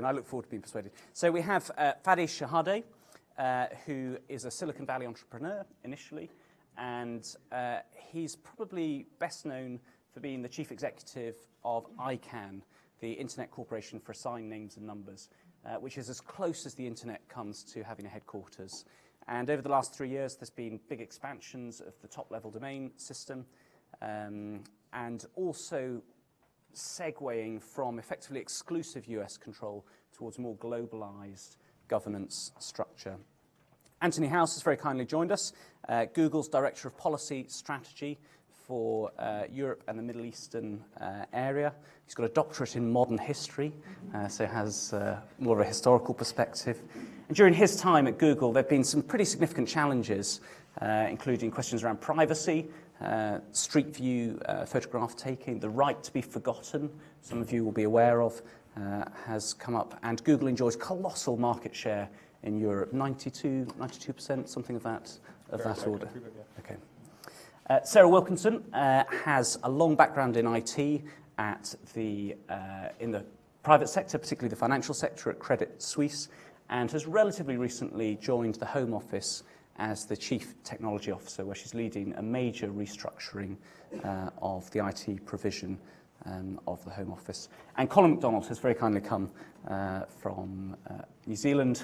And I look forward to being persuaded. So we have Fadi Chehadé, who is a Silicon Valley entrepreneur initially, and he's probably best known for being the chief executive of ICANN, the Internet Corporation for Assigned Names and Numbers, which is as close as the internet comes to having a headquarters. And over the last 3 years, there's been big expansions of the top-level domain system, and also segueing from effectively exclusive US control towards more globalized governance structure. Anthony House has very kindly joined us, Google's Director of Policy Strategy for Europe and the Middle Eastern area. He's got a doctorate in modern history, so has more of a historical perspective. And during his time at Google, there have been some pretty significant challenges, including questions around privacy, street view photograph taking, the right to be forgotten, some of you will be aware of, has come up. And Google enjoys colossal market share in Europe, 92%, something of that order. Okay. Sarah Wilkinson has a long background in IT at in the private sector, particularly the financial sector at Credit Suisse, and has relatively recently joined the Home Office as the Chief Technology Officer, where she's leading a major restructuring of the IT provision of the Home Office. And Colin MacDonald has very kindly come from New Zealand,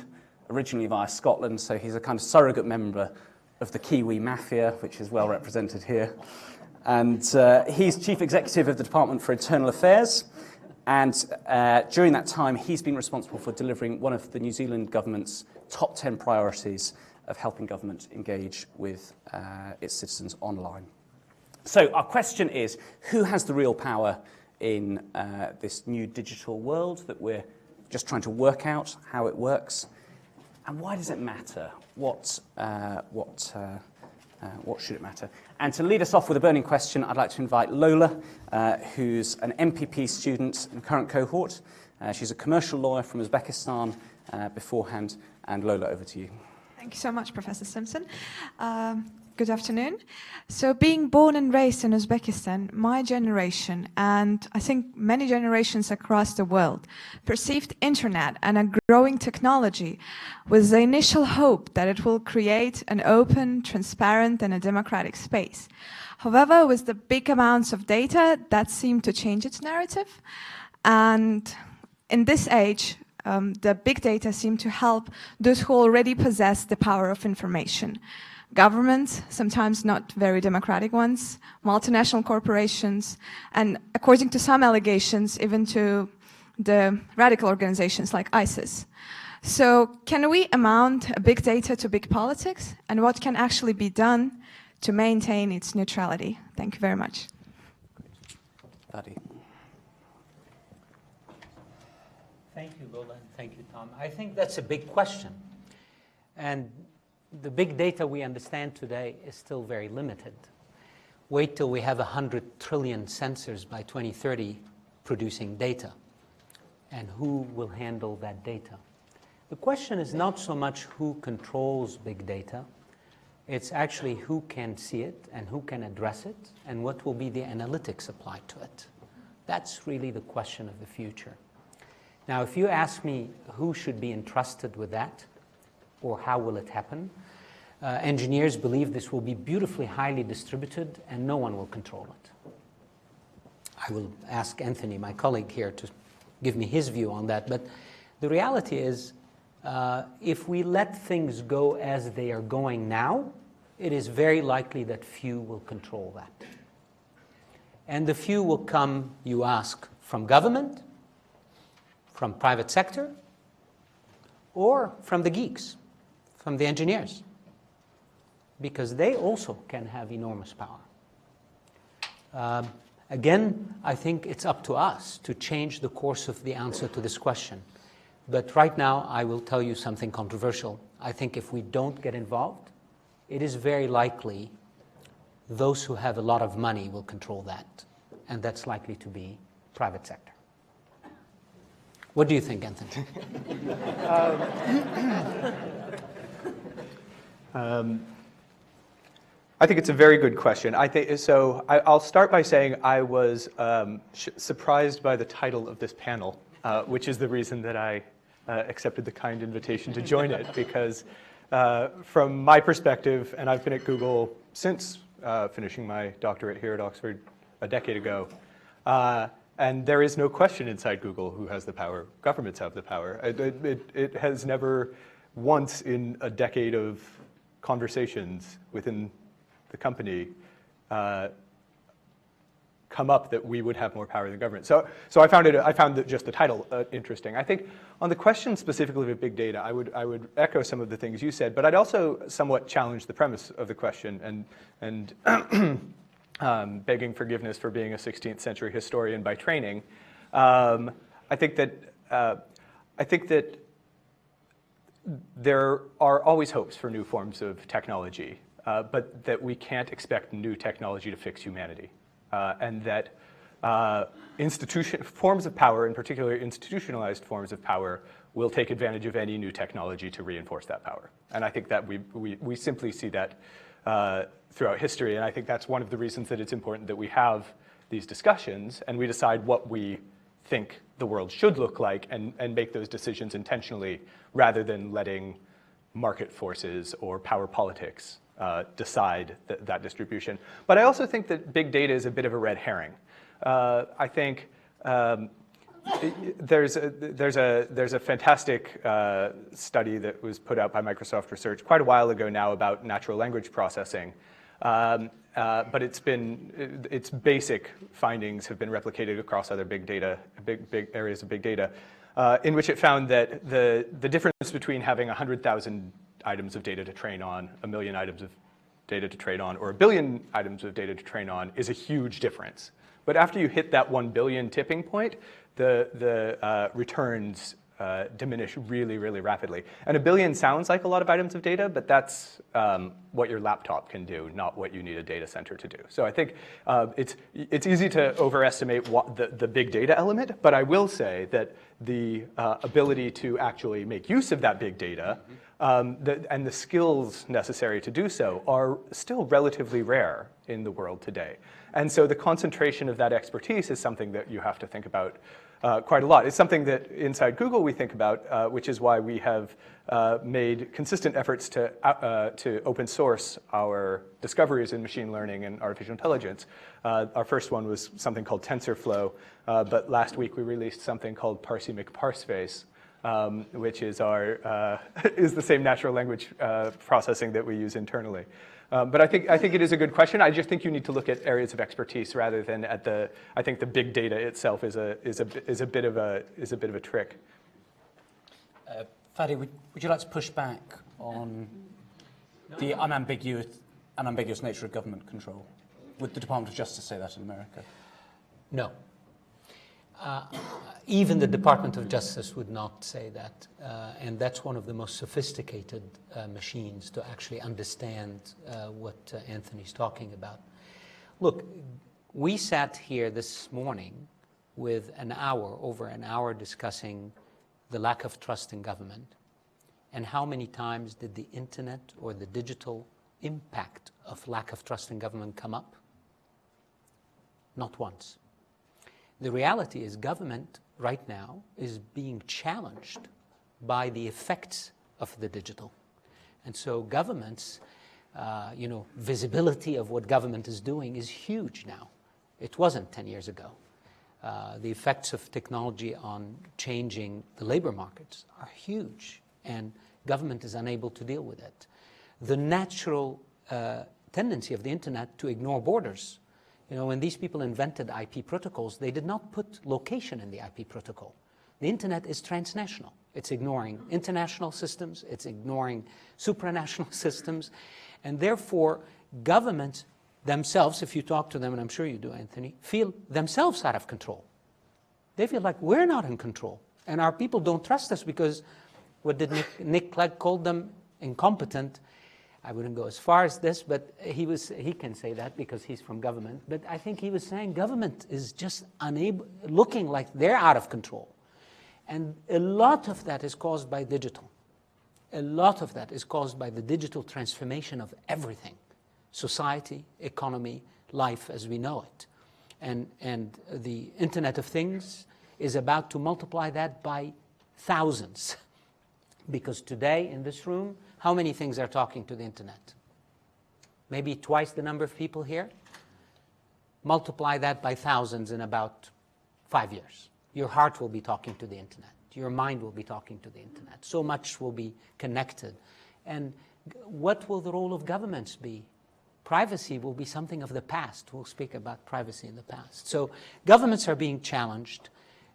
originally via Scotland, so he's a kind of surrogate member of the Kiwi Mafia, which is well represented here. And he's Chief Executive of the Department for Internal Affairs. And during that time, he's been responsible for delivering one of the New Zealand government's top 10 priorities of helping government engage with its citizens online. So our question is, who has the real power in this new digital world that we're just trying to work out how it works? And why does it matter? What should it matter? And to lead us off with a burning question, I'd like to invite Lola, who's an MPP student in the current cohort. She's a commercial lawyer from Uzbekistan beforehand. And Lola, over to you. Thank you so much, Professor Simpson. Good afternoon. So being born and raised in Uzbekistan, my generation, and I think many generations across the world, perceived internet and a growing technology with the initial hope that it will create an open, transparent, and a democratic space. However, with the big amounts of data, that seemed to change its narrative. And in this age, the big data seem to help those who already possess the power of information. Governments, sometimes not very democratic ones, multinational corporations, and according to some allegations, even to the radical organizations like ISIS. So can we amount big data to big politics? And what can actually be done to maintain its neutrality? Thank you very much. Fadi. Thank you, Lola, and thank you, Tom. I think that's a big question. And the big data we understand today is still very limited. Wait till we have 100 trillion sensors by 2030 producing data. And who will handle that data? The question is not so much who controls big data, it's actually who can see it and who can address it and what will be the analytics applied to it. That's really the question of the future. Now, if you ask me who should be entrusted with that, or how will it happen, engineers believe this will be beautifully highly distributed and no one will control it. I will ask Anthony, my colleague here, to give me his view on that. But the reality is, if we let things go as they are going now, it is very likely that few will control that. And the few will come, you ask, from government, from private sector, or from the geeks, from the engineers, because they also can have enormous power. Again, I think it's up to us to change the course of the answer to this question. But right now, I will tell you something controversial. I think if we don't get involved, it is very likely those who have a lot of money will control that, and that's likely to be private sector. What do you think, Anthony? I think it's a very good question. I'll start by saying I was surprised by the title of this panel. which is the reason that I accepted the kind invitation to join it, because from my perspective, and I've been at Google since finishing my doctorate here at Oxford a decade ago, and there is no question inside Google who has the power. Governments have the power. It has never once in a decade of conversations within the company come up that we would have more power than government. So I found just the title interesting. I think on the question specifically of big data, I would echo some of the things you said, but I'd also somewhat challenge the premise of the question and begging forgiveness for being a 16th century historian by training. I think that there are always hopes for new forms of technology, but that we can't expect new technology to fix humanity. And that forms of power, in particular institutionalized forms of power, will take advantage of any new technology to reinforce that power. And I think that we simply see that throughout history. And I think that's one of the reasons that it's important that we have these discussions and we decide what we think the world should look like and make those decisions intentionally rather than letting market forces or power politics decide that distribution. But I also think that big data is a bit of a red herring. I think there's a fantastic study that was put out by Microsoft Research quite a while ago now about natural language processing. But its basic findings have been replicated across other big areas of big data, in which it found that the difference between having 100,000 items of data to train on, 1 million items of data to train on, or 1 billion items of data to train on is a huge difference. But after you hit that 1 billion tipping point, the returns diminish really, really rapidly. And 1 billion sounds like a lot of items of data, but that's what your laptop can do, not what you need a data center to do. So I think it's easy to overestimate the big data element, but I will say that the ability to actually make use of that big data and the skills necessary to do so are still relatively rare in the world today. And so the concentration of that expertise is something that you have to think about quite a lot. It's something that inside Google we think about, which is why we have made consistent efforts to open source our discoveries in machine learning and artificial intelligence. Our first one was something called TensorFlow, but last week we released something called Parsey McParseface, which is is the same natural language processing that we use internally. But I think it is a good question. I just think you need to look at areas of expertise rather than at I think the big data itself is a bit of a trick. Fadi, would you like to push back on the unambiguous nature of government control? Would the Department of Justice say that in America? No. Even the Department of Justice would not say that. And that's one of the most sophisticated machines to actually understand what Anthony's talking about. Look, we sat here this morning with over an hour discussing the lack of trust in government. And how many times did the internet or the digital impact of lack of trust in government come up? Not once. The reality is government right now is being challenged by the effects of the digital. And so governments, visibility of what government is doing is huge now. It wasn't 10 years ago. The effects of technology on changing the labor markets are huge, and government is unable to deal with it. The natural tendency of the internet to ignore borders. When these people invented IP protocols, they did not put location in the IP protocol. The internet is transnational. It's ignoring international systems, it's ignoring supranational systems, and therefore governments themselves, if you talk to them, and I'm sure you do, Anthony, feel themselves out of control. They feel like we're not in control, and our people don't trust us because, what did Nick Clegg call them? Incompetent. I wouldn't go as far as this, but he can say that because he's from government. But I think he was saying government is just looking like they're out of control. And a lot of that is caused by digital. A lot of that is caused by the digital transformation of everything. Society, economy, life as we know it. And the Internet of Things is about to multiply that by thousands. Because today in this room, how many things are talking to the internet? Maybe twice the number of people here? Multiply that by thousands in about 5 years. Your heart will be talking to the internet. Your mind will be talking to the internet. So much will be connected. And what will the role of governments be? Privacy will be something of the past. We'll speak about privacy in the past. So governments are being challenged.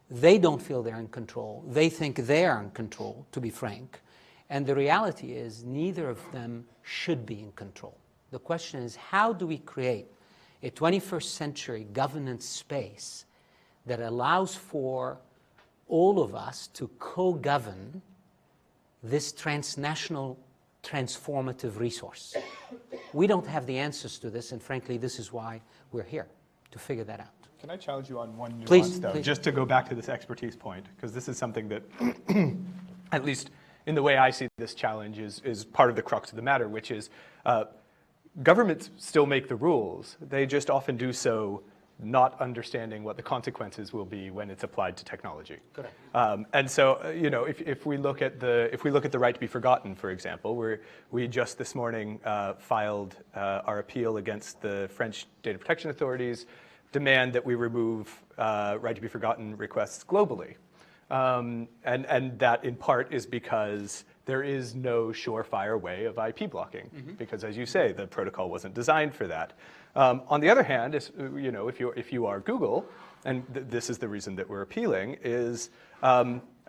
They don't feel they're in control. They think they are in control, to be frank. And the reality is neither of them should be in control. The question is, how do we create a 21st century governance space that allows for all of us to co-govern this transnational transformative resource? We don't have the answers to this, and frankly, this is why we're here, to figure that out. Can I challenge you on one nuance, Please, though, please. just to go back to this expertise point, because this is something that, at least in the way I see this challenge, is part of the crux of the matter, which is governments still make the rules. They just often do so not understanding what the consequences will be when it's applied to technology. Correct. And so, if we look at the right to be forgotten, for example, we just this morning filed our appeal against the French data protection authorities' demand that we remove right to be forgotten requests globally, and that in part is because there is no surefire way of IP blocking, because, as you say, the protocol wasn't designed for that. On the other hand, if you are Google, and this is the reason that we're appealing, is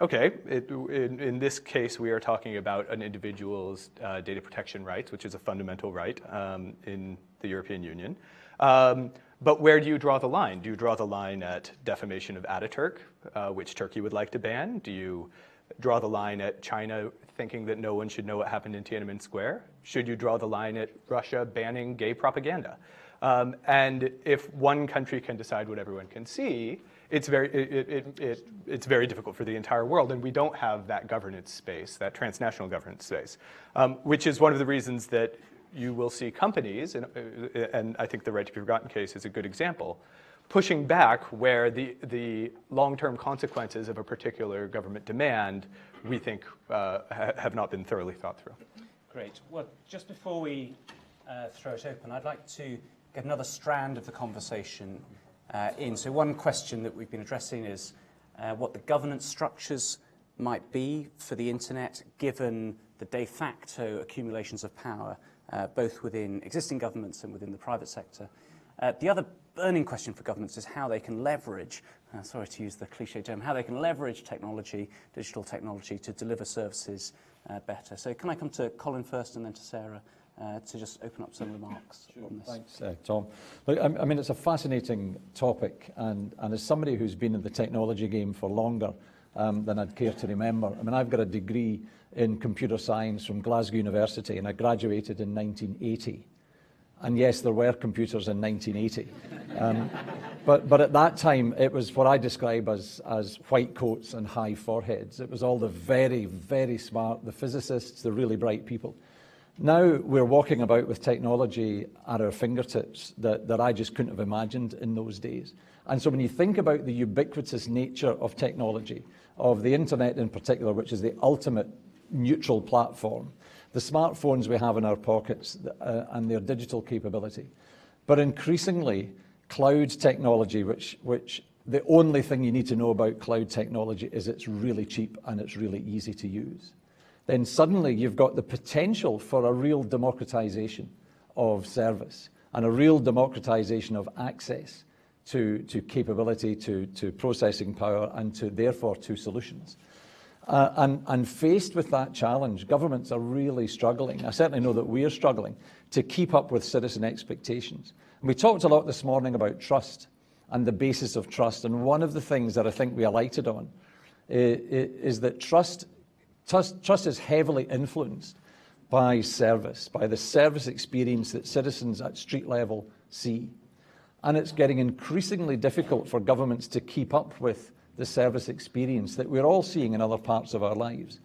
okay. In this case, we are talking about an individual's data protection rights, which is a fundamental right in the European Union. But where do you draw the line? Do you draw the line at defamation of Ataturk, which Turkey would like to ban? Do you draw the line at China thinking that no one should know what happened in Tiananmen Square? Should you draw the line at Russia banning gay propaganda? And if one country can decide what everyone can see, it's very difficult for the entire world, and we don't have that governance space, that transnational governance space, which is one of the reasons that you will see companies, and I think the right to be forgotten case is a good example, pushing back where the long-term consequences of a particular government demand, we think, have not been thoroughly thought through. Great. Well, just before we throw it open, I'd like to get another strand of the conversation in. So one question that we've been addressing is what the governance structures might be for the internet, given the de facto accumulations of power, both within existing governments and within the private sector. The other burning question for governments is how they can leverage, sorry to use the cliche term, how they can leverage technology, digital technology, to deliver services better. So can I come to Colin first and then to Sarah to just open up some remarks on this? Thanks, Tom. Look, I mean, it's a fascinating topic, and as somebody who's been in the technology game for longer than I'd care to remember, I mean, I've got a degree in computer science from Glasgow University, and I graduated in 1980. And yes, there were computers in 1980. But at that time, it was what I describe as white coats and high foreheads. It was all the very, very smart, the physicists, the really bright people. Now we're walking about with technology at our fingertips that I just couldn't have imagined in those days. And so when you think about the ubiquitous nature of technology, of the internet in particular, which is the ultimate neutral platform, the smartphones we have in our pockets and their digital capability, but increasingly cloud technology, which the only thing you need to know about cloud technology is it's really cheap and it's really easy to use. Then suddenly you've got the potential for a real democratization of service and a real democratization of access to capability, to processing power, and therefore to solutions. And faced with that challenge, governments are really struggling. I certainly know that we're struggling to keep up with citizen expectations. And we talked a lot this morning about trust and the basis of trust. And one of the things that I think we alighted on is that trust is heavily influenced by service, by the service experience that citizens at street level see. And it's getting increasingly difficult for governments to keep up with the service experience that we're all seeing in other parts of our lives.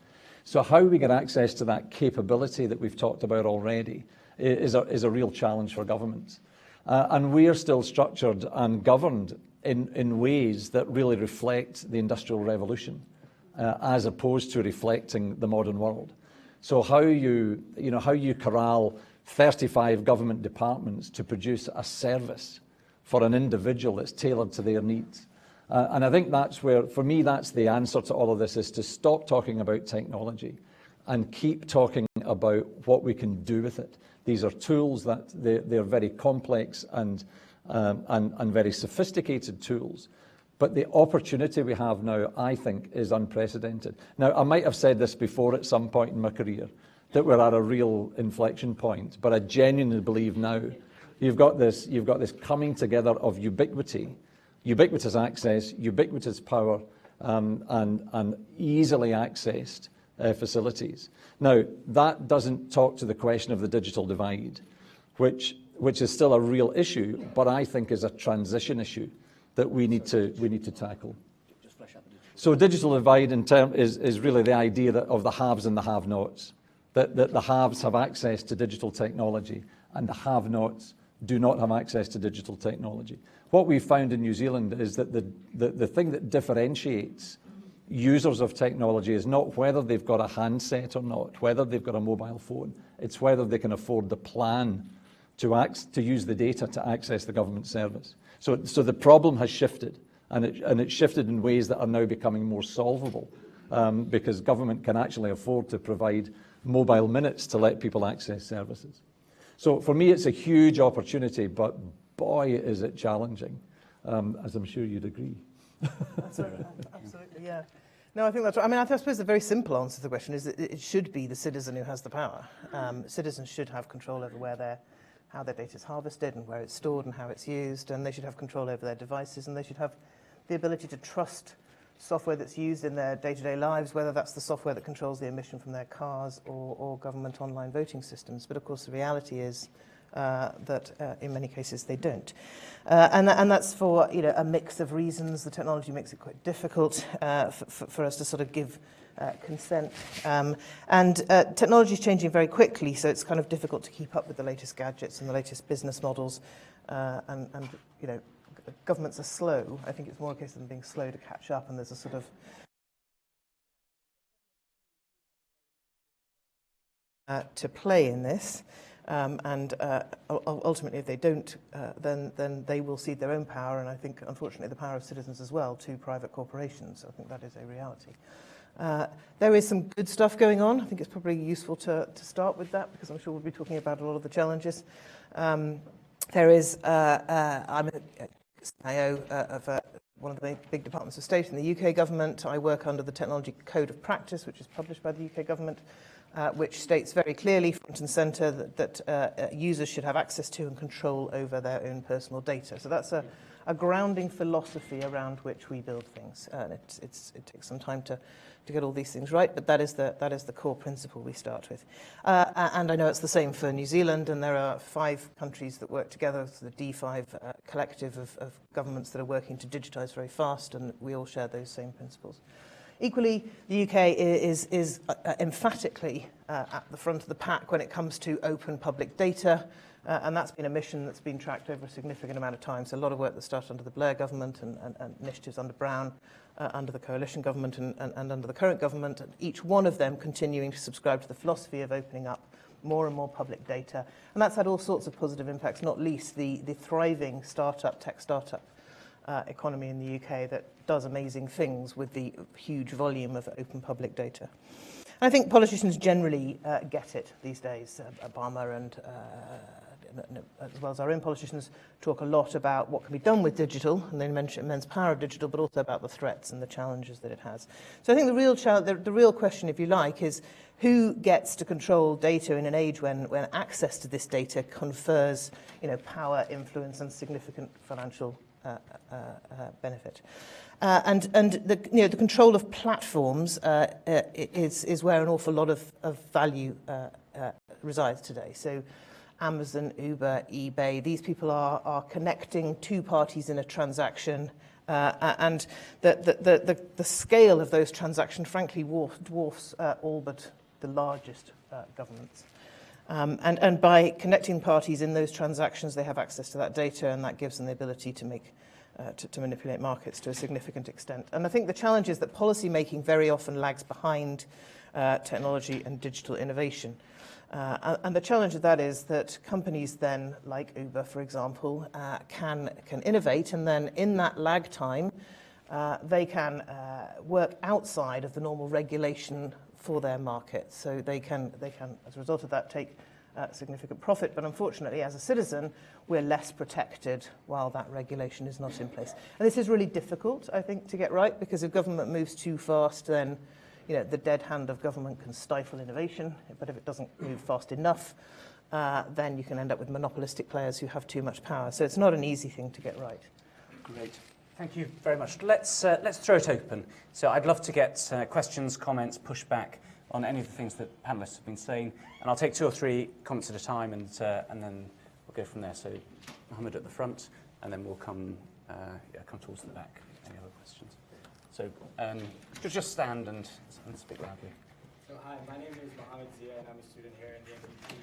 So how we get access to that capability that we've talked about already is a real challenge for governments. And we are still structured and governed in ways that really reflect the Industrial Revolution, as opposed to reflecting the modern world. So how you corral 35 government departments to produce a service for an individual that's tailored to their needs. And I think that's where, for me, that's the answer to all of this, is to stop talking about technology and keep talking about what we can do with it. These are tools that they're very complex and very sophisticated tools. But the opportunity we have now, I think, is unprecedented. Now, I might have said this before at some point in my career, that we're at a real inflection point, but I genuinely believe now you've got this coming together of ubiquity, ubiquitous access, ubiquitous power, and easily accessed facilities. Now, that doesn't talk to the question of the digital divide, which is still a real issue, but I think is a transition issue that we need to tackle. So digital divide is really the idea of the haves and the have-nots, that the haves have access to digital technology and the have-nots do not have access to digital technology. What we've found in New Zealand is that the thing that differentiates users of technology is not whether they've got a handset or not, whether they've got a mobile phone, it's whether they can afford the plan to use the data to access the government service. So the problem has shifted, and it's shifted in ways that are now becoming more solvable, because government can actually afford to provide mobile minutes to let people access services. So for me, it's a huge opportunity, but boy, is it challenging, as I'm sure you'd agree. That's right. Absolutely, yeah. No, I think that's right. I mean, I suppose the very simple answer to the question is that it should be the citizen who has the power. Citizens should have control over how their data is harvested and where it's stored and how it's used, and they should have control over their devices, and they should have the ability to trust software that's used in their day-to-day lives, whether that's the software that controls the emission from their cars or government online voting systems. But of course, the reality is that in many cases they don't. And that's for a mix of reasons. The technology makes it quite difficult for us to sort of give consent. And technology is changing very quickly, so it's kind of difficult to keep up with the latest gadgets and the latest business models. And governments are slow. I think it's more a case of them being slow to catch up, and there's a sort of to play in this. And ultimately, if they don't, then they will cede their own power, and I think, unfortunately, the power of citizens as well, to private corporations. I think that is a reality. There is some good stuff going on. I think it's probably useful to start with that, because I'm sure we'll be talking about a lot of the challenges. There is, I'm a CIO of one of the big departments of state in the UK government. I work under the Technology Code of Practice, which is published by the UK government, which states very clearly, front and centre, that users should have access to and control over their own personal data. So that's a grounding philosophy around which we build things. And it takes some time to get all these things right, but that is the core principle we start with. And I know it's the same for New Zealand, and there are 5 countries that work together, so the D5 collective of governments that are working to digitise very fast, and we all share those same principles. Equally, the UK is emphatically at the front of the pack when it comes to open public data, and that's been a mission that's been tracked over a significant amount of time. So a lot of work that started under the Blair government and initiatives under Brown, under the coalition government and under the current government, and each one of them continuing to subscribe to the philosophy of opening up more and more public data. And that's had all sorts of positive impacts, not least the thriving tech startup economy in the UK that does amazing things with the huge volume of open public data. And I think politicians generally get it these days. Obama and as well as our own politicians talk a lot about what can be done with digital, and they mention immense power of digital, but also about the threats and the challenges that it has. So I think the real question, if you like, is who gets to control data in an age when access to this data confers, power, influence, and significant financial benefit. And the control of platforms is where an awful lot of value resides today. So Amazon, Uber, eBay, these people are connecting 2 parties in a transaction, and the scale of those transactions, frankly, dwarfs all but the largest governments. And by connecting parties in those transactions, they have access to that data, and that gives them the ability to make to manipulate markets to a significant extent. And I think the challenge is that policy making very often lags behind technology and digital innovation. And the challenge of that is that companies then, like Uber, for example, can innovate, and then in that lag time, they can work outside of the normal regulation for their market. So they can, as a result of that, take significant profit. But unfortunately, as a citizen, we're less protected while that regulation is not in place. And this is really difficult, I think, to get right, because if government moves too fast, then the dead hand of government can stifle innovation. But if it doesn't move fast enough, then you can end up with monopolistic players who have too much power. So it's not an easy thing to get right. Great. Thank you very much. Let's throw it open. So I'd love to get questions, comments, pushback on any of the things that panelists have been saying, and I'll take 2 or 3 comments at a time, and then we'll go from there. So Mohammed at the front, and then we'll come towards the back. Any other questions? So just stand and speak loudly. So hi, my name is Mohammed Zia, and I'm a student here in the MPP.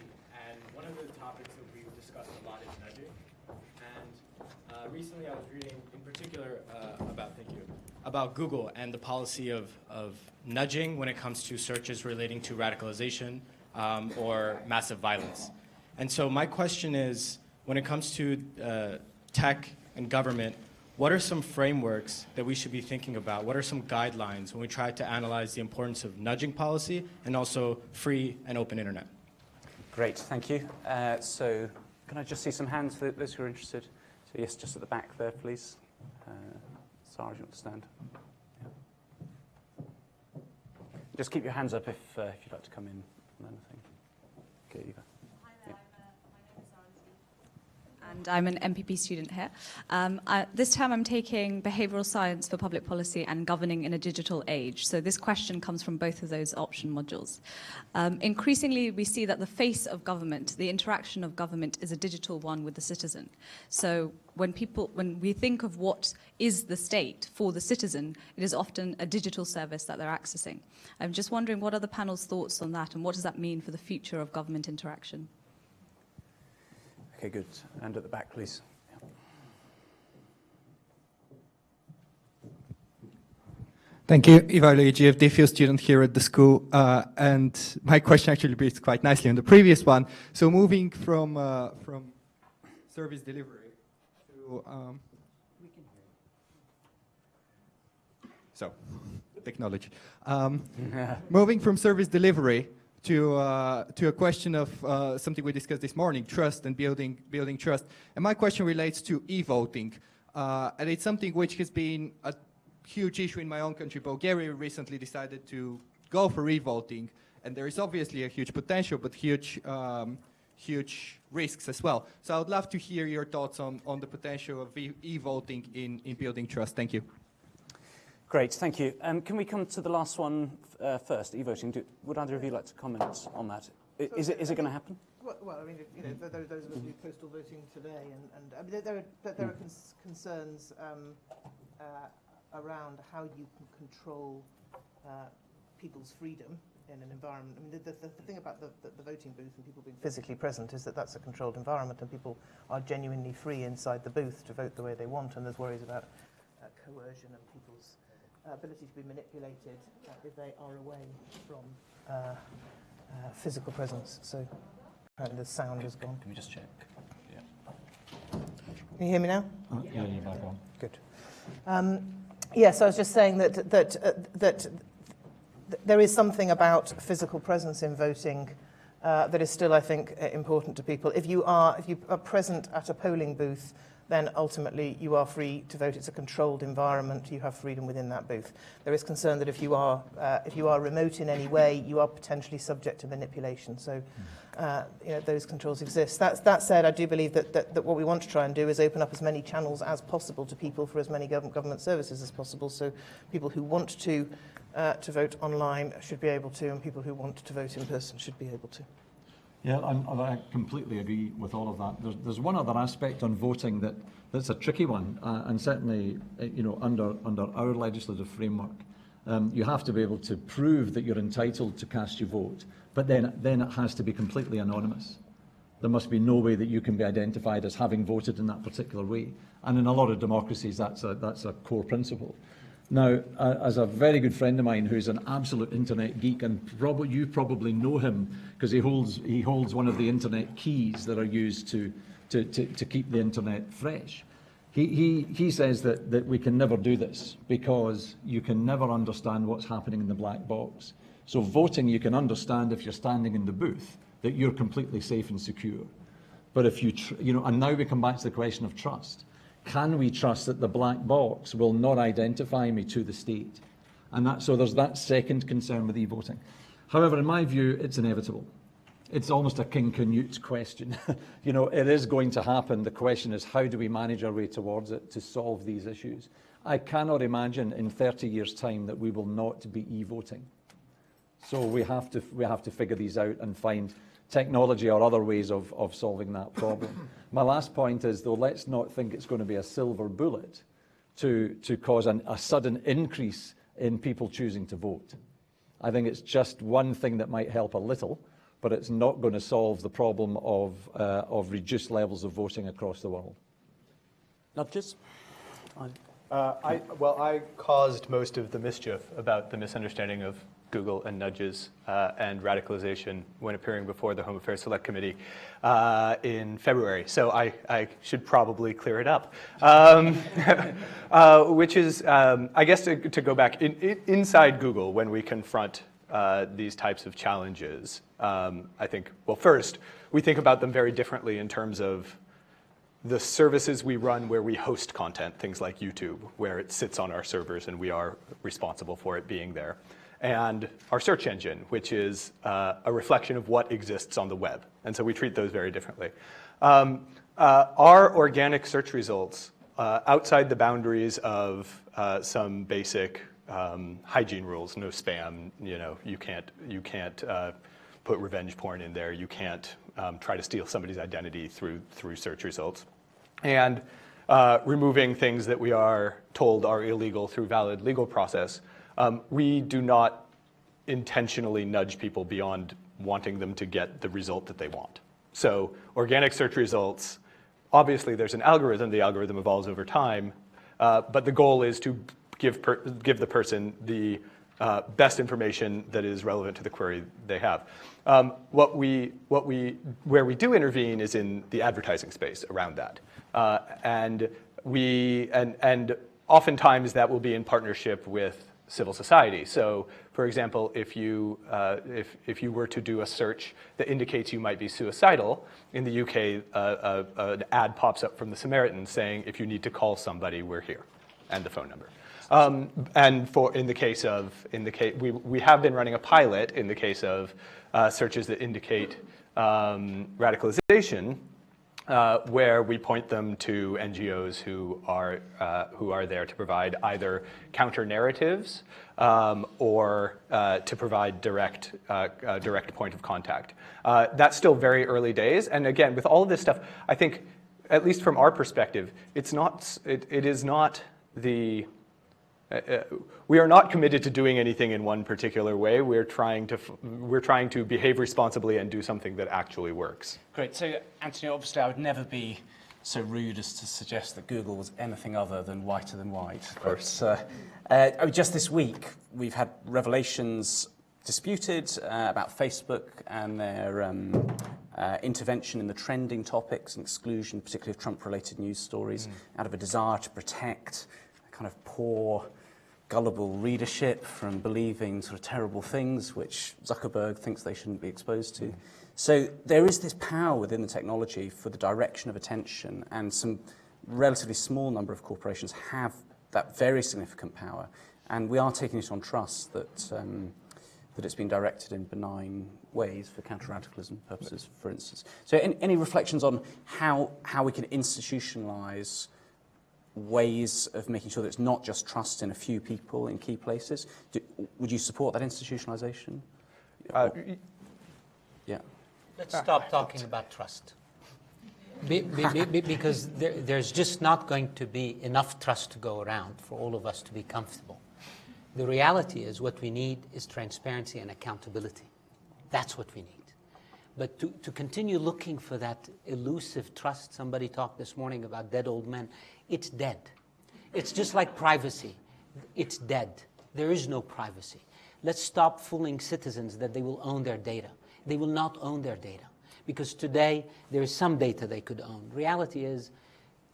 And one of the topics that we've discussed a lot is nudging. And recently I was reading in particular about Google and the policy of nudging when it comes to searches relating to radicalization or massive violence. And so my question is, when it comes to tech and government, what are some frameworks that we should be thinking about? What are some guidelines when we try to analyze the importance of nudging policy and also free and open internet? Great, thank you. So can I just see some hands for those who are interested? So yes, just at the back there, please. Sarah, do you want to stand? Yeah. Just keep your hands up if you'd like to come in on anything. Okay, Eva. Hi there, my name is Sarah, and I'm an MPP student here. This term I'm taking behavioural science for public policy and governing in a digital age. So this question comes from both of those option modules. Increasingly, we see that the face of government, the interaction of government, is a digital one with the citizen. So when we think of what is the state for the citizen, it is often a digital service that they're accessing. I'm just wondering, what are the panel's thoughts on that, and what does that mean for the future of government interaction? Okay, good. And at the back, please. Yeah. Thank you. Ivar Luigi, a DPhil student here at the school. And my question actually builds quite nicely on the previous one. So moving from service delivery to... technology. Moving from service delivery to a question of something we discussed this morning, trust and building trust. And my question relates to e-voting. And it's something which has been a huge issue in my own country. Bulgaria recently decided to go for e-voting, and there is obviously a huge potential, but huge risks as well. So I would love to hear your thoughts on the potential of e-voting in building trust. Thank you. Great, thank you. Can we come to the last one first, e-voting? Would either of you like to comment on that? Is it going to happen? Well, I mean, those of us who do postal voting today, and I mean, there are concerns around how you can control people's freedom in an environment. I mean, the thing about the voting booth and people being physically present is that that's a controlled environment, and people are genuinely free inside the booth to vote the way they want, and there's worries about coercion and people's ability to be manipulated if they are away from physical presence. So apparently the sound is gone. Can we just check? Yeah. Can you hear me now? Yeah, you're back on. Good. Yes, I was just saying that there is something about physical presence in voting that is still, I think, important to people. If you are present at a polling booth, then ultimately you are free to vote. It's a controlled environment. You have freedom within that booth. There is concern that if you are remote in any way, you are potentially subject to manipulation. So, those controls exist. That said, I do believe that what we want to try and do is open up as many channels as possible to people for as many government services as possible. So, people who want to vote online should be able to, and people who want to vote in person should be able to. Yeah, I completely agree with all of that. There's one other aspect on voting that's a tricky one, and certainly, under our legislative framework, you have to be able to prove that you're entitled to cast your vote, but then it has to be completely anonymous. there must be no way that you can be identified as having voted in that particular way. And in a lot of democracies, that's a core principle. Now, as a very good friend of mine who's an absolute internet geek, and you probably know him because he holds one of the internet keys that are used to keep the internet fresh. He says that we can never do this because you can never understand what's happening in the black box. So voting, you can understand if you're standing in the booth that you're completely safe and secure. But if and now we come back to the question of trust. Can we trust that the black box will not identify me to the state? And so there's that second concern with e-voting. However, in my view, it's inevitable. It's almost a King Canute question. It is going to happen. The question is, how do we manage our way towards it to solve these issues? I cannot imagine in 30 years' time that we will not be e-voting. So we have to figure these out and find technology or other ways of solving that problem. My last point is, though, let's not think it's going to be a silver bullet to cause a sudden increase in people choosing to vote. I think it's just one thing that might help a little, but it's not going to solve the problem of reduced levels of voting across the world. Nudges? I caused most of the mischief about the misunderstanding of Google and nudges and radicalization when appearing before the Home Affairs Select Committee in February. So I should probably clear it up. Which is, I guess to go back, inside Google, when we confront these types of challenges, I think, well, first, we think about them very differently in terms of the services we run where we host content, things like YouTube, where it sits on our servers and we are responsible for it being there. And our search engine, which is a reflection of what exists on the web. And so we treat those very differently. Our organic search results, outside the boundaries of some basic hygiene rules, no spam, you can't put revenge porn in there, you can't try to steal somebody's identity through search results. And removing things that we are told are illegal through valid legal process. We do not intentionally nudge people beyond wanting them to get the result that they want. So organic search results, obviously there's an algorithm, the algorithm evolves over time, but the goal is to give the person the best information that is relevant to the query they have. Where we do intervene is in the advertising space around that. And oftentimes that will be in partnership with civil society. So, for example, if you were to do a search that indicates you might be suicidal, in the UK, an ad pops up from the Samaritan saying, if you need to call somebody, we're here, and the phone number. We have been running a pilot in the case of searches that indicate radicalization, where we point them to NGOs who are there to provide either counter narratives or to provide direct point of contact. That's still very early days, and again, with all of this stuff, I think, at least from our perspective, it is not the. We are not committed to doing anything in one particular way. We're trying to behave responsibly and do something that actually works. Great. So, Anthony, obviously, I would never be so rude as to suggest that Google was anything other than whiter than white. Of course. But, just this week, we've had revelations disputed about Facebook and their intervention in the trending topics and exclusion, particularly of Trump-related news stories, out of a desire to protect a kind of poor, gullible readership from believing sort of terrible things which Zuckerberg thinks they shouldn't be exposed to. So there is this power within the technology for the direction of attention, and some relatively small number of corporations have that very significant power, and we are taking it on trust that it's been directed in benign ways for counter-radicalism purposes, for instance. So any reflections on how we can institutionalize ways of making sure that it's not just trust in a few people in key places? Would you support that institutionalization? Yeah. Let's stop talking about trust. Because there's just not going to be enough trust to go around for all of us to be comfortable. The reality is what we need is transparency and accountability. That's what we need. But to continue looking for that elusive trust, somebody talked this morning about dead old men, it's dead. It's just like privacy. It's dead. There is no privacy. Let's stop fooling citizens that they will own their data. They will not own their data, because today there is some data they could own. Reality is,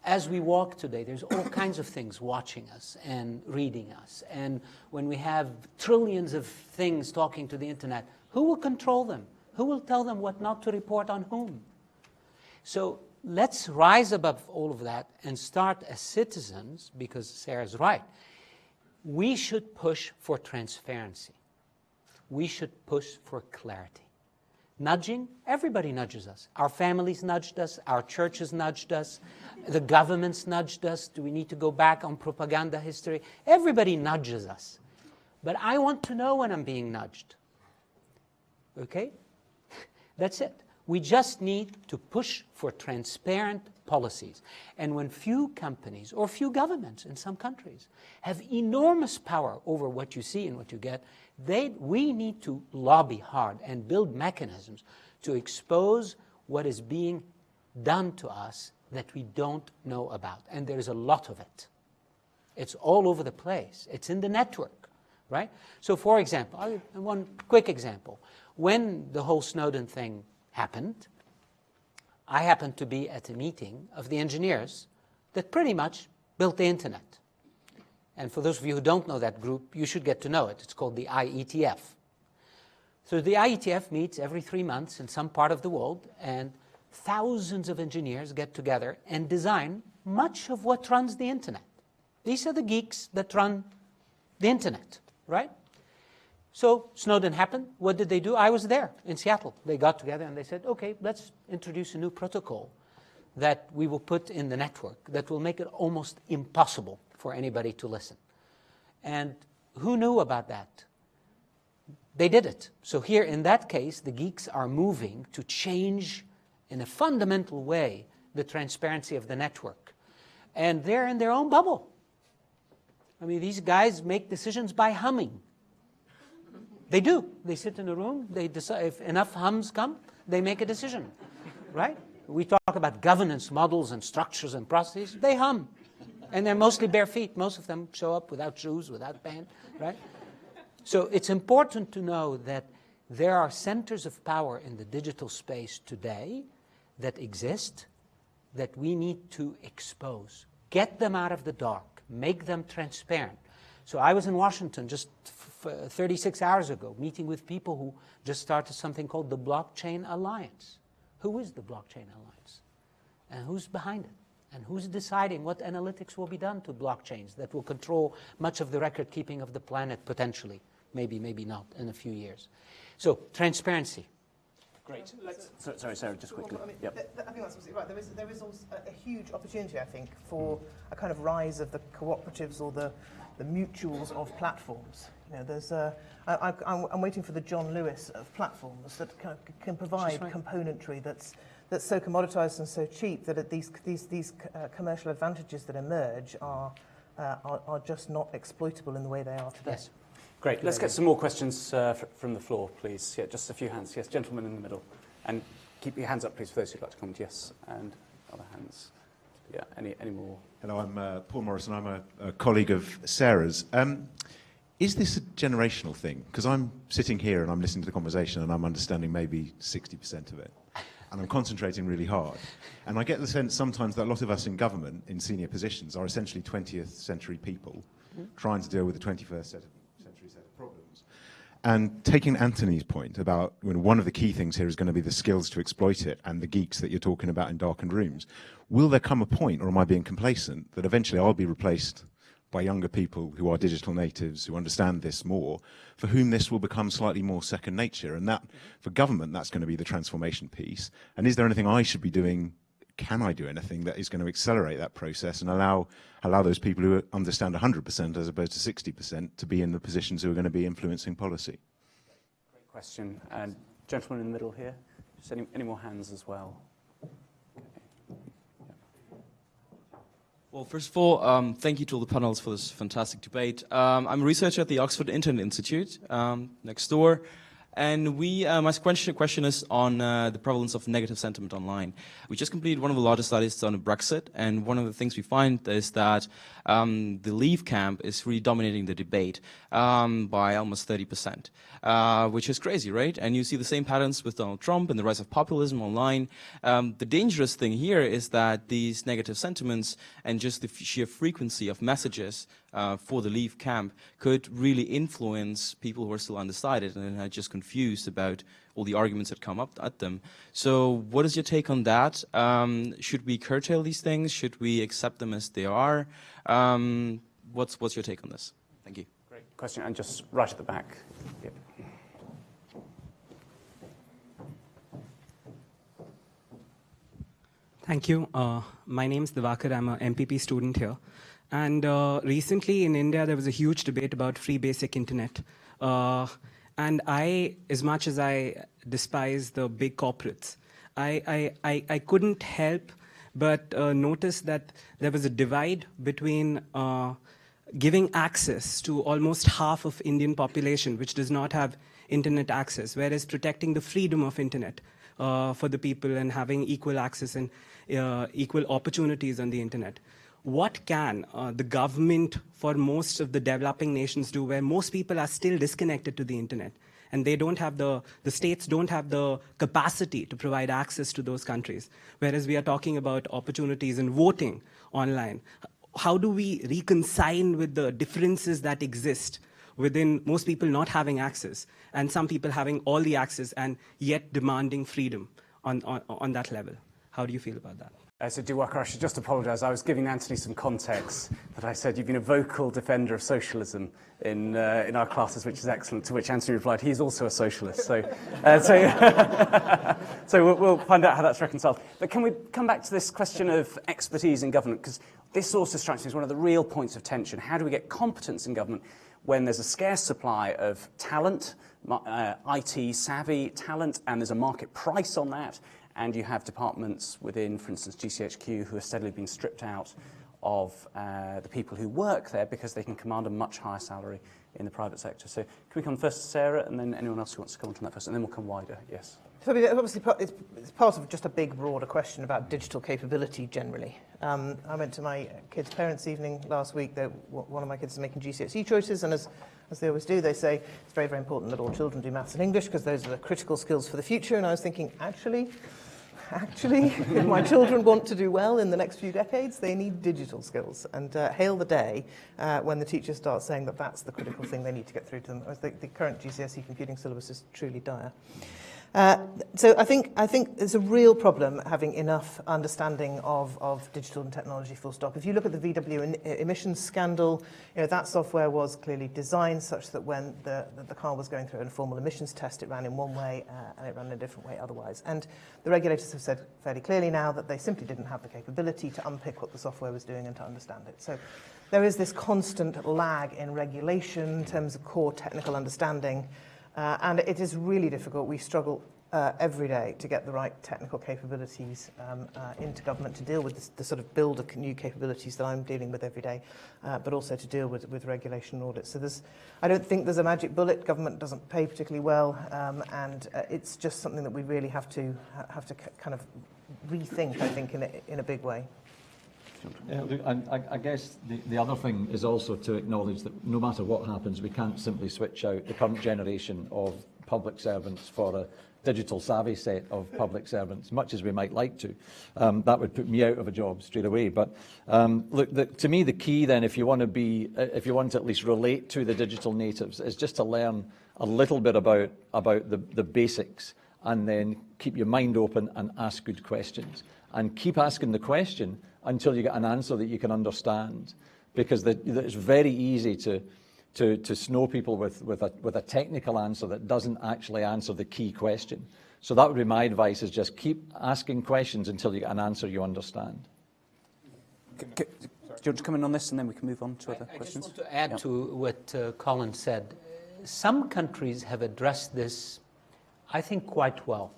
as we walk today, there's all kinds of things watching us and reading us. And when we have trillions of things talking to the internet, who will control them? Who will tell them what not to report on whom? So let's rise above all of that and start as citizens, because Sarah's right. We should push for transparency. We should push for clarity. Nudging, everybody nudges us. Our families nudged us, our churches nudged us, the governments nudged us. Do we need to go back on propaganda history? Everybody nudges us. But I want to know when I'm being nudged. Okay? That's it. We just need to push for transparent policies. And when few companies, or few governments in some countries, have enormous power over what you see and what you get, we need to lobby hard and build mechanisms to expose what is being done to us that we don't know about. And there's a lot of it. It's all over the place. It's in the network, right? So for example, one quick example. When the whole Snowden thing happened, I happened to be at a meeting of the engineers that pretty much built the internet. And for those of you who don't know that group, you should get to know it. It's called the IETF. So the IETF meets every 3 months in some part of the world, and thousands of engineers get together and design much of what runs the internet. These are the geeks that run the internet, right? So Snowden happened. What did they do? I was there in Seattle. They got together and they said, okay, let's introduce a new protocol that we will put in the network that will make it almost impossible for anybody to listen. And who knew about that? They did it. So here in that case, the geeks are moving to change in a fundamental way the transparency of the network. And they're in their own bubble. I mean, these guys make decisions by humming. They do. They sit in a room, they decide if enough hums come, they make a decision, right? We talk about governance models and structures and processes, they hum. And they're mostly bare feet. Most of them show up without shoes, without pants, right? So it's important to know that there are centers of power in the digital space today that exist that we need to expose. Get them out of the dark. Make them transparent. So I was in Washington just 36 hours ago, meeting with people who just started something called the Blockchain Alliance. Who is the Blockchain Alliance? And who's behind it? And who's deciding what analytics will be done to blockchains that will control much of the record keeping of the planet potentially? Maybe, maybe not in a few years. So transparency. Great. Sorry, Sarah, just quickly. Well, I mean, I think that's absolutely right. There is also a huge opportunity, I think, for a kind of rise of the cooperatives or the mutuals of platforms. You know, there's I'm waiting for the John Lewis of platforms that can provide componentry that's so commoditized and so cheap that these commercial advantages that emerge are just not exploitable in the way they are today. Yes. Great. Let's get some more questions from the floor, please. Yeah, just a few hands. Yes, gentleman in the middle. And keep your hands up, please, for those who'd like to comment. Yes, and other hands. Yeah, any more? Hello, I'm Paul Morrison. I'm a colleague of Sarah's. Is this a generational thing? Because I'm sitting here and I'm listening to the conversation and I'm understanding maybe 60% of it. And I'm concentrating really hard. And I get the sense sometimes that a lot of us in government, in senior positions, are essentially 20th century people trying to deal with the 21st century set of problems. And taking Anthony's point about one of the key things here is going to be the skills to exploit it and the geeks that you're talking about in darkened rooms. Will there come a point, or am I being complacent, that eventually I'll be replaced by younger people who are digital natives, who understand this more, for whom this will become slightly more second nature? And that, for government, that's going to be the transformation piece. And is there anything I should be doing? Can I do anything that is going to accelerate that process and allow those people who understand 100% as opposed to 60% to be in the positions who are going to be influencing policy? Great question. And gentleman in the middle here. Just any more hands as well? Well, first of all, thank you to all the panelists for this fantastic debate. I'm a researcher at the Oxford Internet Institute next door, And my question is on the prevalence of negative sentiment online. We just completed one of the largest studies on Brexit, and one of the things we find is that the Leave camp is really dominating the debate by almost 30%, which is crazy, right? And you see the same patterns with Donald Trump and the rise of populism online. The dangerous thing here is that these negative sentiments and just the sheer frequency of messages for the Leave camp could really influence people who are still undecided and are just confused about all the arguments that come up at them. So what is your take on that? Should we curtail these things? Should we accept them as they are? What's your take on this? Thank you. Great question, and just right at the back. Yep. Thank you. My name is Divakar. I'm an MPP student here. And recently in India, there was a huge debate about free basic internet. And I, as much as I despise the big corporates, I couldn't help but notice that there was a divide between giving access to almost half of Indian population, which does not have internet access, whereas protecting the freedom of internet for the people and having equal access and equal opportunities on the internet. What can the government for most of the developing nations do where most people are still disconnected to the internet and they don't have the states don't have the capacity to provide access to those countries, whereas we are talking about opportunities in voting online? How do we reconcile with the differences that exist within most people not having access and some people having all the access and yet demanding freedom on that level? How do you feel about that? So Diwakar, I should just apologise. I was giving Anthony some context that I said you've been a vocal defender of socialism in our classes, which is excellent, to which Anthony replied, he's also a socialist. So, so we'll find out how that's reconciled. But can we come back to this question of expertise in government? Because this also strikes me as one of the real points of tension. How do we get competence in government when there's a scarce supply of talent, IT savvy talent, and there's a market price on that? And you have departments within, for instance, GCHQ, who are steadily being stripped out of the people who work there because they can command a much higher salary in the private sector. So can we come first to Sarah, and then anyone else who wants to comment on that first, and then we'll come wider. Yes. So I mean, obviously, it's part of just a big, broader question about digital capability generally. I went to my kids' parents' evening last week. One of my kids is making GCSE choices, and as they always do, they say it's very, very important that all children do maths and English because those are the critical skills for the future. And I was thinking, actually, if my children want to do well in the next few decades, they need digital skills. And hail the day when the teachers start saying that that's the critical thing they need to get through to them. The current GCSE computing syllabus is truly dire. So I think there's a real problem having enough understanding of digital and technology, full stop. If you look at the VW emissions scandal, that software was clearly designed such that when the car was going through a formal emissions test, it ran in one way and it ran in a different way otherwise. And the regulators have said fairly clearly now that they simply didn't have the capability to unpick what the software was doing and to understand it. So there is this constant lag in regulation in terms of core technical understanding. And it is really difficult. We struggle every day to get the right technical capabilities into government to deal with the sort of build of new capabilities that I'm dealing with every day, but also to deal with regulation and audit. So I don't think there's a magic bullet. Government doesn't pay particularly well, and it's just something that we really have to kind of rethink, I think, in a big way. Yeah, look, I guess the other thing is also to acknowledge that no matter what happens, we can't simply switch out the current generation of public servants for a digital savvy set of public servants, much as we might like to. That would put me out of a job straight away. But look, to me, the key then, if you want to at least relate to the digital natives, is just to learn a little bit about the basics, and then keep your mind open and ask good questions, and keep asking the question until you get an answer that you can understand, because it's very easy to snow people with a technical answer that doesn't actually answer the key question. So that would be my advice, is just keep asking questions until you get an answer you understand. Do you want to come in on this, and then we can move on to other questions? I just want to add to what Colin said. Some countries have addressed this, I think, quite well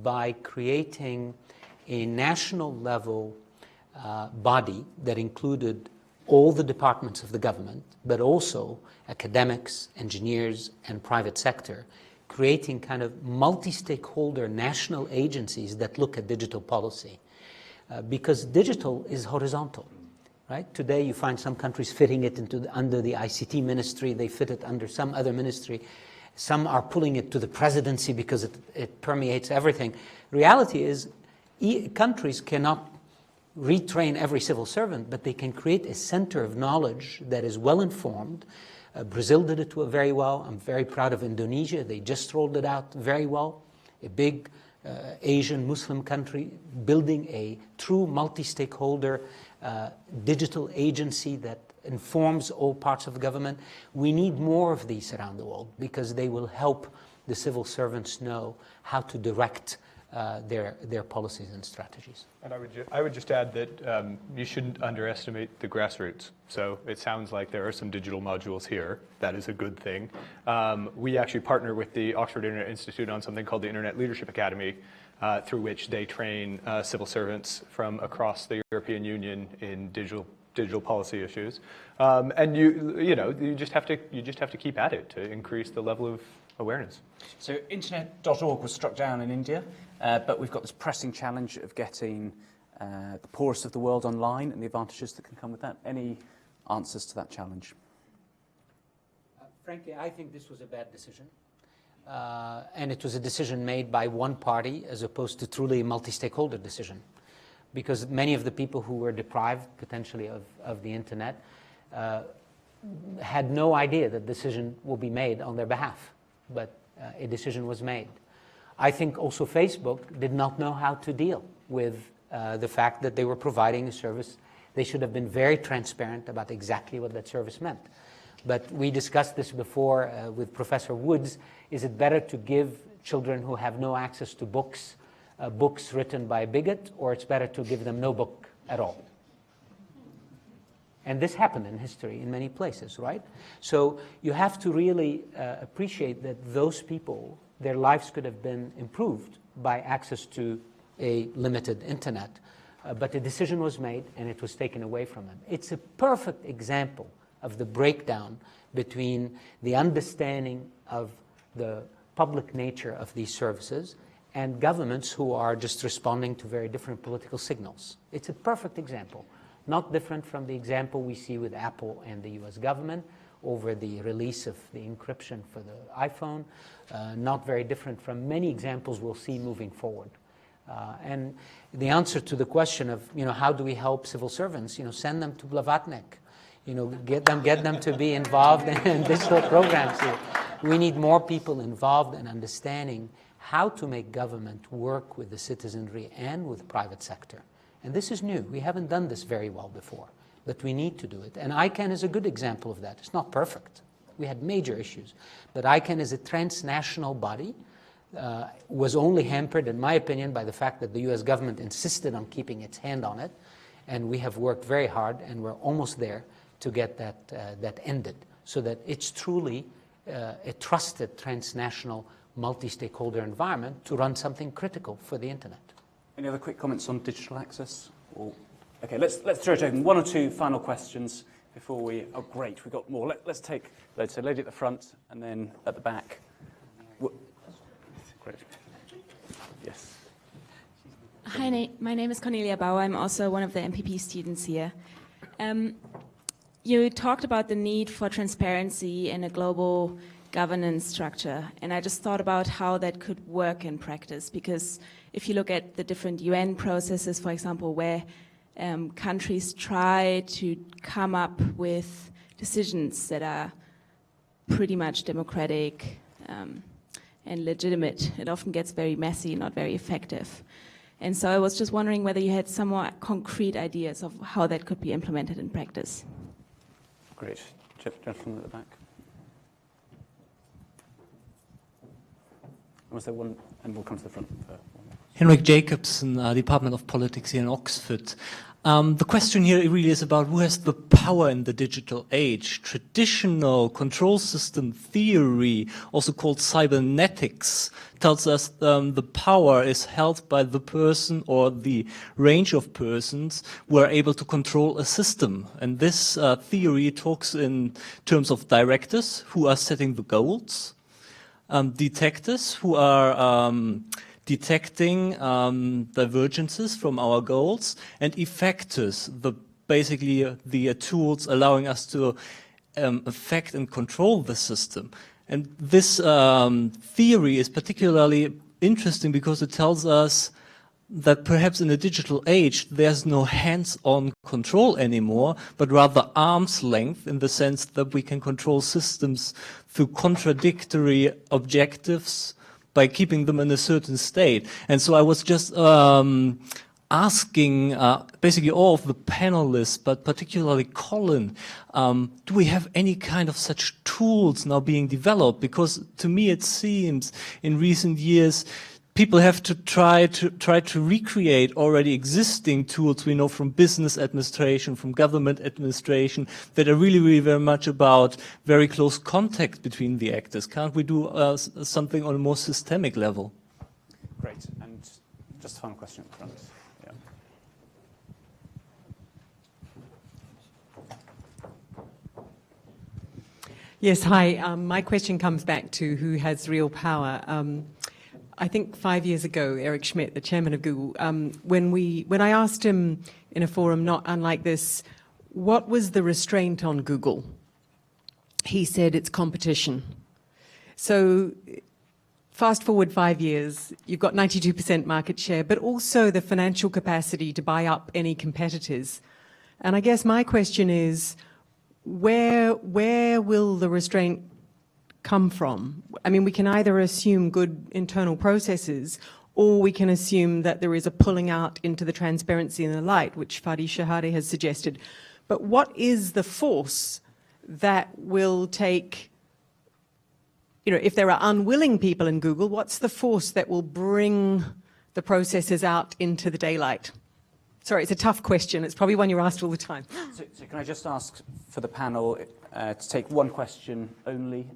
by creating a national level body that included all the departments of the government, but also academics, engineers, and private sector, creating kind of multi-stakeholder national agencies that look at digital policy. Because digital is horizontal, right? Today you find some countries fitting it under the ICT ministry, they fit it under some other ministry. Some are pulling it to the presidency because it permeates everything. Reality is countries cannot retrain every civil servant, but they can create a center of knowledge that is well informed. Brazil did it very well. I'm very proud of Indonesia. They just rolled it out very well. A big Asian Muslim country building a true multi-stakeholder digital agency that informs all parts of the government. We need more of these around the world because they will help the civil servants know how to direct their policies and strategies. And I would just add that you shouldn't underestimate the grassroots. So it sounds like there are some digital modules here. That is a good thing. We actually partner with the Oxford Internet Institute on something called the Internet Leadership Academy, through which they train civil servants from across the European Union in digital policy issues. And you just have to keep at it to increase the level of awareness. So internet.org was struck down in India, but we've got this pressing challenge of getting the poorest of the world online and the advantages that can come with that. Any answers to that challenge? Frankly, I think this was a bad decision. And it was a decision made by one party as opposed to truly a multi-stakeholder decision. Because many of the people who were deprived potentially of the internet had no idea that decision will be made on their behalf. But a decision was made. I think also Facebook did not know how to deal with the fact that they were providing a service. They should have been very transparent about exactly what that service meant. But we discussed this before with Professor Woods. Is it better to give children who have no access to books, books written by a bigot, or it's better to give them no book at all? And this happened in history in many places, right? So you have to really appreciate that those people, their lives could have been improved by access to a limited internet. But a decision was made and it was taken away from them. It's a perfect example of the breakdown between the understanding of the public nature of these services and governments who are just responding to very different political signals. It's a perfect example. Not different from the example we see with Apple and the US government over the release of the encryption for the iPhone. Not very different from many examples we'll see moving forward. And the answer to the question of, how do we help civil servants? Send them to Blavatnik. Get them to be involved in digital programs here. We need more people involved in understanding how to make government work with the citizenry and with private sector. And this is new. We haven't done this very well before, but we need to do it. And ICANN is a good example of that. It's not perfect. We had major issues. But ICANN is a transnational body, was only hampered, in my opinion, by the fact that the US government insisted on keeping its hand on it. And we have worked very hard, and we're almost there to get that ended, so that it's truly a trusted transnational multi-stakeholder environment to run something critical for the internet. Any other quick comments on digital access? Okay, let's throw it open. One or two final questions before we... Oh, great, we've got more. Let's take those. So lady at the front and then at the back. Great. Yes. Hi, my name is Cornelia Bauer. I'm also one of the MPP students here. You talked about the need for transparency in a global governance structure, and I just thought about how that could work in practice, because if you look at the different UN processes, for example, where countries try to come up with decisions that are pretty much democratic and legitimate, it often gets very messy, not very effective. And so I was just wondering whether you had some more concrete ideas of how that could be implemented in practice. Great. Gentleman at the back. Was there one? And we'll come to the front. Henrik Jacobsen, Department of Politics here in Oxford. The question here really is about who has the power in the digital age. Traditional control system theory, also called cybernetics, tells us the power is held by the person or the range of persons who are able to control a system. And this theory talks in terms of directors who are setting the goals. detectors who are detecting divergences from our goals, and effectors, basically the tools allowing us to affect and control the system. And this theory is particularly interesting because it tells us that perhaps in a digital age there's no hands-on control anymore, but rather arm's length, in the sense that we can control systems through contradictory objectives by keeping them in a certain state. And so I was just asking basically all of the panelists, but particularly Colin, do we have any kind of such tools now being developed? Because to me it seems in recent years people have to try to recreate already existing tools we know from business administration, from government administration, that are really, really very much about very close contact between the actors. Can't we do something on a more systemic level? Great. And just a final question up front. Yeah. Yes, hi. My question comes back to who has real power. I think 5 years ago, Eric Schmidt, the chairman of Google, when I asked him in a forum not unlike this, what was the restraint on Google? He said it's competition. So fast forward 5 years, you've got 92% market share, but also the financial capacity to buy up any competitors. And I guess my question is, where will the restraint come from? I mean, we can either assume good internal processes, or we can assume that there is a pulling out into the transparency and the light, which Fadi Chehadé has suggested. But what is the force that will take, you know, if there are unwilling people in Google, what's the force that will bring the processes out into the daylight? Sorry, it's a tough question. It's probably one you're asked all the time. So can I just ask for the panel to take one question only?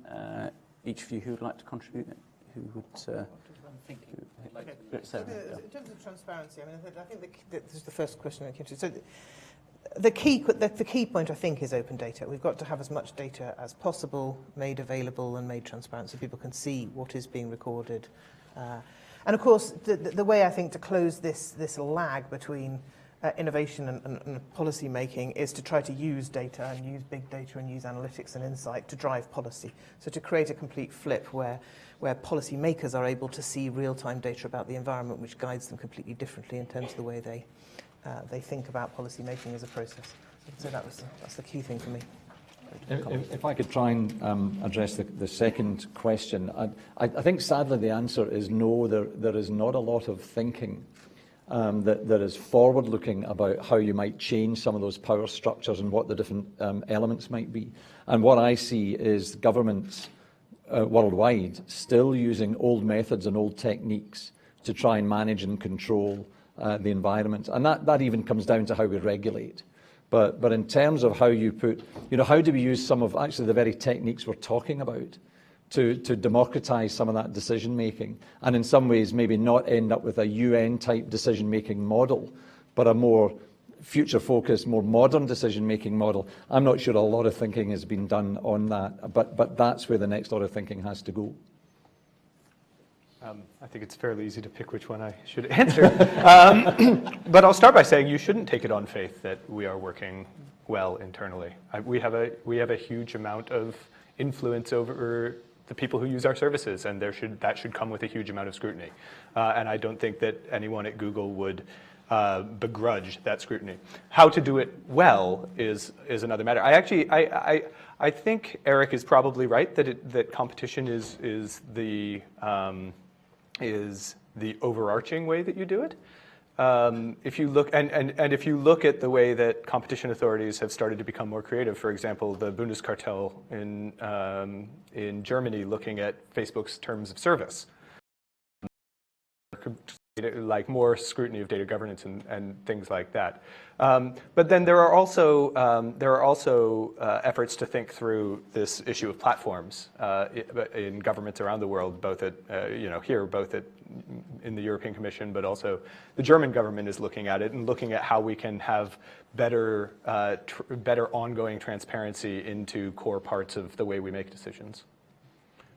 Each of you who would like to contribute, who would... In terms of transparency, I mean, I think this is the first question I came to. So the key point, I think, is open data. We've got to have as much data as possible made available and made transparent so people can see what is being recorded. And of course, the way I think to close this lag between innovation and policy making is to try to use data and use big data and use analytics and insight to drive policy. So to create a complete flip where policy makers are able to see real-time data about the environment, which guides them completely differently in terms of the way they think about policy making as a process. So that's the key thing for me. If I could try and address the second question, I think sadly the answer is no. There is not a lot of thinking that is forward-looking about how you might change some of those power structures and what the different elements might be. And what I see is governments worldwide still using old methods and old techniques to try and manage and control the environment. And that even comes down to how we regulate. But in terms of how you put, you know, how do we use some of actually the very techniques we're talking about to democratize some of that decision making, and in some ways maybe not end up with a UN type decision making model, but a more future focused, more modern decision making model. I'm not sure a lot of thinking has been done on that, but that's where the next lot of thinking has to go. I think it's fairly easy to pick which one I should answer. But I'll start by saying you shouldn't take it on faith that we are working well internally. We have a huge amount of influence over the people who use our services, and that should come with a huge amount of scrutiny. And I don't think that anyone at Google would begrudge that scrutiny. How to do it well is another matter. I think Eric is probably right that competition is the overarching way that you do it. If you look if you look at the way that competition authorities have started to become more creative, for example, the Bundeskartell in Germany looking at Facebook's terms of service, like more scrutiny of data governance and things like that. But then there are also efforts to think through this issue of platforms in governments around the world, both at in the European Commission, but also the German government is looking at it and looking at how we can have better ongoing transparency into core parts of the way we make decisions.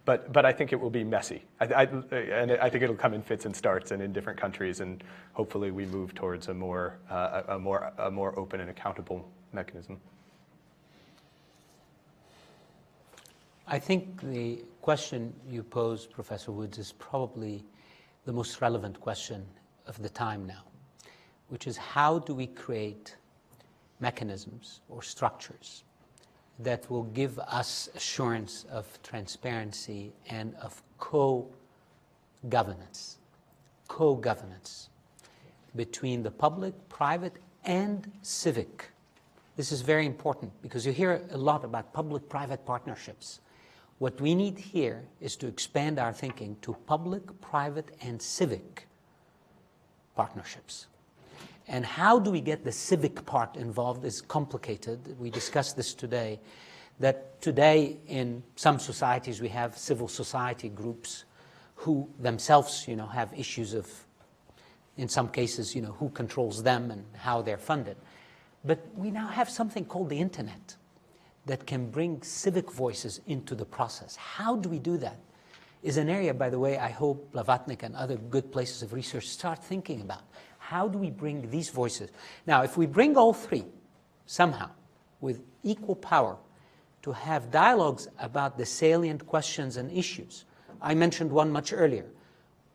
But I think it will be messy. And I think it'll come in fits and starts and in different countries, and hopefully we move towards a more open and accountable mechanism. I think the question you posed, Professor Woods, is probably the most relevant question of the time now, which is how do we create mechanisms or structures that will give us assurance of transparency and of co-governance between the public, private, and civic. This is very important because you hear a lot about public-private partnerships. What we need here is to expand our thinking to public, private, and civic partnerships. And how do we get the civic part involved is complicated. We discussed this today, that today in some societies we have civil society groups who themselves, have issues of, in some cases, who controls them and how they're funded. But we now have something called the internet that can bring civic voices into the process. How do we do that? Is an area, by the way, I hope Blavatnik and other good places of research start thinking about. How do we bring these voices? Now, if we bring all three, somehow, with equal power, to have dialogues about the salient questions and issues. I mentioned one much earlier.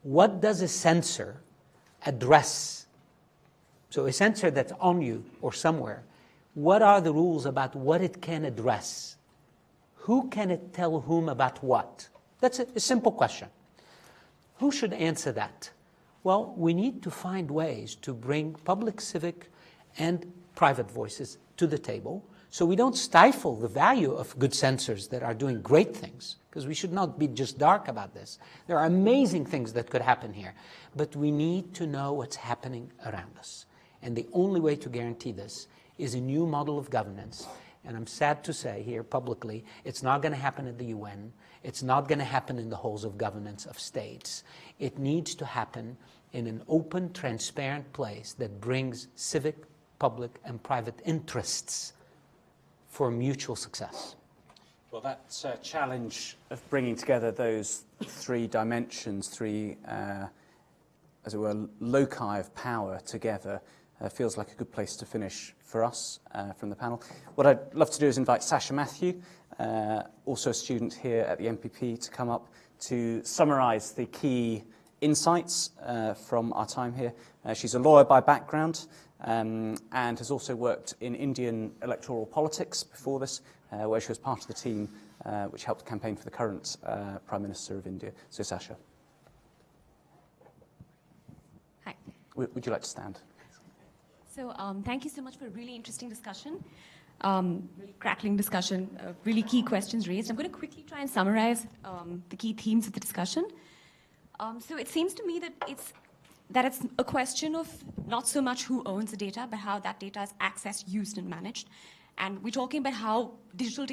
What does a censor address? So a censor that's on you or somewhere, what are the rules about what it can address? Who can it tell whom about what? That's a simple question. Who should answer that? Well, we need to find ways to bring public, civic, and private voices to the table so we don't stifle the value of good censors that are doing great things, because we should not be just dark about this. There are amazing things that could happen here, but we need to know what's happening around us. And the only way to guarantee this is a new model of governance. And I'm sad to say here publicly, it's not going to happen at the UN. It's not going to happen in the halls of governance of states. It needs to happen in an open, transparent place that brings civic, public, and private interests for mutual success. Well, that challenge of bringing together those three dimensions, three, as it were, loci of power together, feels like a good place to finish for us from the panel. What I'd love to do is invite Sasha Matthew, also a student here at the MPP, to come up to summarise the key insights from our time here. She's a lawyer by background and has also worked in Indian electoral politics before this, where she was part of the team which helped campaign for the current Prime Minister of India. So, Sasha. Hi. Would you like to stand? So thank you so much for a really interesting discussion, really crackling discussion, really key questions raised. I'm going to quickly try and summarize the key themes of the discussion. So it seems to me that it's a question of not so much who owns the data, but how that data is accessed, used, and managed. And we're talking about how digital